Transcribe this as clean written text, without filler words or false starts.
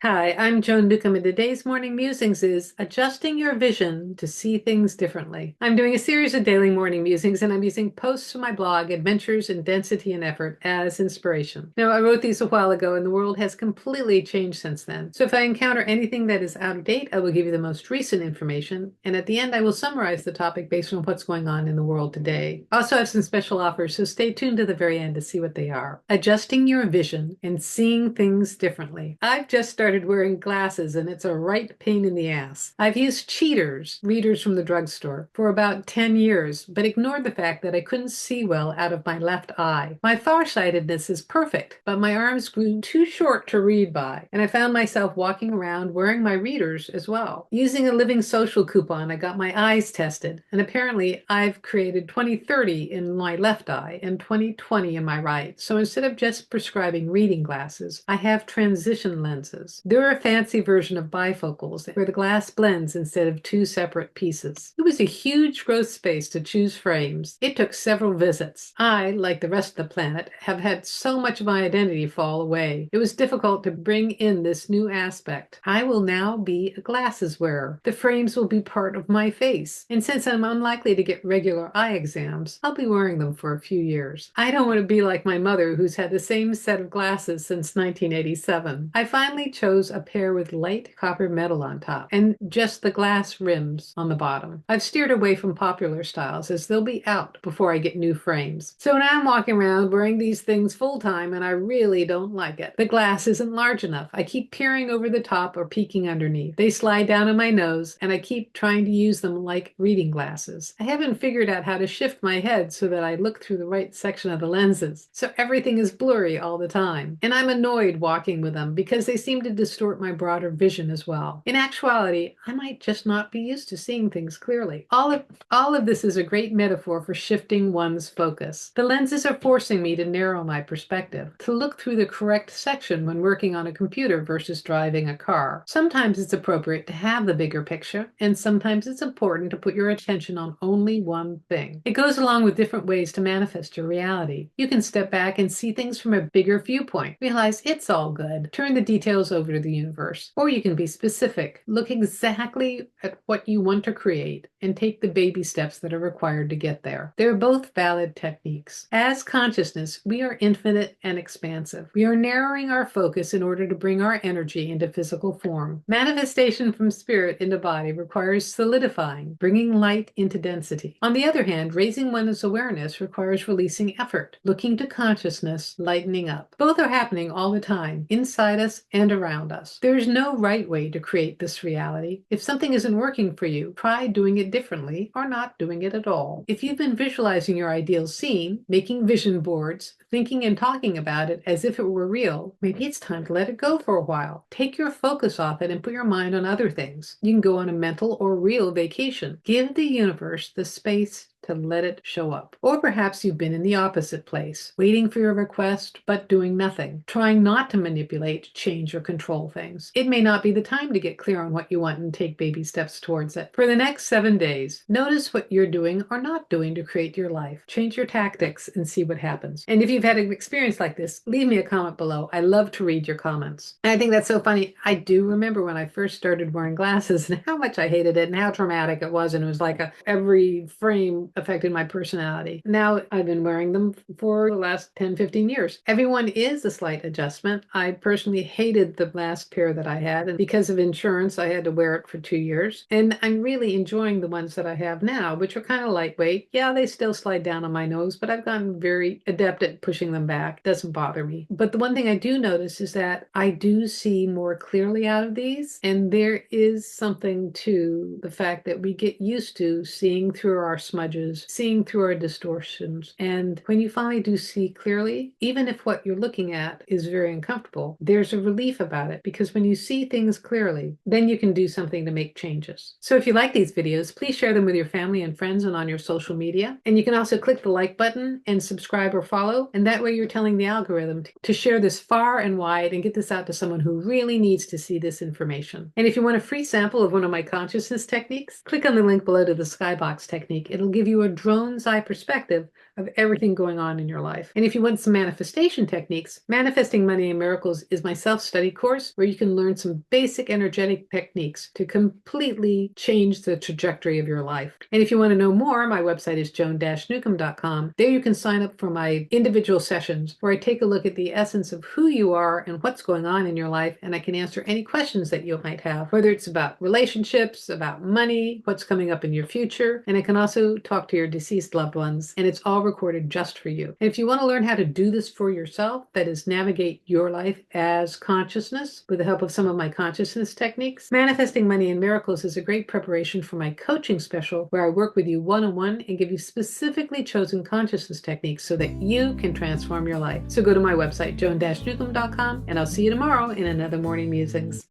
Hi, I'm Joan Newcomb, and today's morning musings is adjusting your vision to see things differently. I'm doing a series of daily morning musings, and I'm using posts from my blog, Adventures in Density and Effort, as inspiration. Now, I wrote these a while ago, and the world has completely changed since then. So if I encounter anything that is out of date, I will give you the most recent information, and at the end, I will summarize the topic based on what's going on in the world today. I also have some special offers, so stay tuned to the very end to see what they are. Adjusting your vision and seeing things differently. I've just started wearing glasses, and it's a right pain in the ass. I've used cheaters, readers from the drugstore, for about 10 years, but ignored the fact that I couldn't see well out of my left eye. My farsightedness is perfect, but my arms grew too short to read by, and I found myself walking around wearing my readers as well. Using a Living Social coupon, I got my eyes tested, and apparently I've created 20/30 in my left eye and 20/20 in my right. So instead of just prescribing reading glasses, I have transition lenses. They're a fancy version of bifocals where the glass blends instead of two separate pieces. It was a huge growth space to choose frames. It took several visits. I, like the rest of the planet, have had so much of my identity fall away. It was difficult to bring in this new aspect. I will now be a glasses wearer. The frames will be part of my face. And since I'm unlikely to get regular eye exams, I'll be wearing them for a few years. I don't want to be like my mother, who's had the same set of glasses since 1987. I finally chose a pair with light copper metal on top and just the glass rims on the bottom. I've steered away from popular styles as they'll be out before I get new frames. So now I'm walking around wearing these things full time, and I really don't like it. The glass isn't large enough. I keep peering over the top or peeking underneath. They slide down on my nose, and I keep trying to use them like reading glasses. I haven't figured out how to shift my head so that I look through the right section of the lenses. So everything is blurry all the time. And I'm annoyed walking with them because they seem to distort my broader vision as well. In actuality, I might just not be used to seeing things clearly. All of this is a great metaphor for shifting one's focus. The lenses are forcing me to narrow my perspective, to look through the correct section when working on a computer versus driving a car. Sometimes it's appropriate to have the bigger picture, and sometimes it's important to put your attention on only one thing. It goes along with different ways to manifest your reality. You can step back and see things from a bigger viewpoint, realize it's all good, turn the details over to the universe. Or you can be specific, look exactly at what you want to create, and take the baby steps that are required to get there. They're both valid techniques. As consciousness, we are infinite and expansive. We are narrowing our focus in order to bring our energy into physical form. Manifestation from spirit into body requires solidifying, bringing light into density. On the other hand, raising one's awareness requires releasing effort, looking to consciousness, lightening up. Both are happening all the time, inside us and around us. There is no right way to create this reality. If something isn't working for you, try doing it differently or not doing it at all. If you've been visualizing your ideal scene, making vision boards, thinking and talking about it as if it were real, maybe it's time to let it go for a while. Take your focus off it and put your mind on other things. You can go on a mental or real vacation. Give the universe the space to let it show up. Or perhaps you've been in the opposite place, waiting for your request but doing nothing, trying not to manipulate, change, or control things. It may not be the time to get clear on what you want and take baby steps towards it. For the next 7 days, notice what you're doing or not doing to create your life. Change your tactics and see what happens. And if you've had an experience like this, leave me a comment below. I love to read your comments. And I think that's so funny. I do remember when I first started wearing glasses and how much I hated it and how traumatic it was. And it was like every frame affected my personality. Now I've been wearing them for the last 10, 15 years. Everyone is a slight adjustment. I personally hated the last pair that I had, and because of insurance, I had to wear it for 2 years. And I'm really enjoying the ones that I have now, which are kind of lightweight. Yeah, they still slide down on my nose, but I've gotten very adept at pushing them back. It doesn't bother me. But the one thing I do notice is that I do see more clearly out of these, and there is something to the fact that we get used to seeing through our smudges, seeing through our distortions. And when you finally do see clearly, even if what you're looking at is very uncomfortable, there's a relief about it, because when you see things clearly, then you can do something to make changes. So if you like these videos, please share them with your family and friends and on your social media. And you can also click the like button and subscribe or follow, and that way you're telling the algorithm to share this far and wide and get this out to someone who really needs to see this information. And if you want a free sample of one of my consciousness techniques, click on the link below to the skybox technique. It'll give you you a drone's eye perspective of everything going on in your life. And if you want some manifestation techniques, Manifesting Money and Miracles is my self-study course where you can learn some basic energetic techniques to completely change the trajectory of your life. And if you want to know more, my website is joan-newcomb.com. There you can sign up for my individual sessions where I take a look at the essence of who you are and what's going on in your life, and I can answer any questions that you might have, whether it's about relationships, about money, what's coming up in your future, and I can also talk to your deceased loved ones, and it's all recorded just for you. And if you want to learn how to do this for yourself, that is, navigate your life as consciousness with the help of some of my consciousness techniques, Manifesting Money and Miracles is a great preparation for my coaching special where I work with you one-on-one and give you specifically chosen consciousness techniques so that you can transform your life. So go to my website, joan-newcomb.com, and I'll see you tomorrow in another Morning Musings.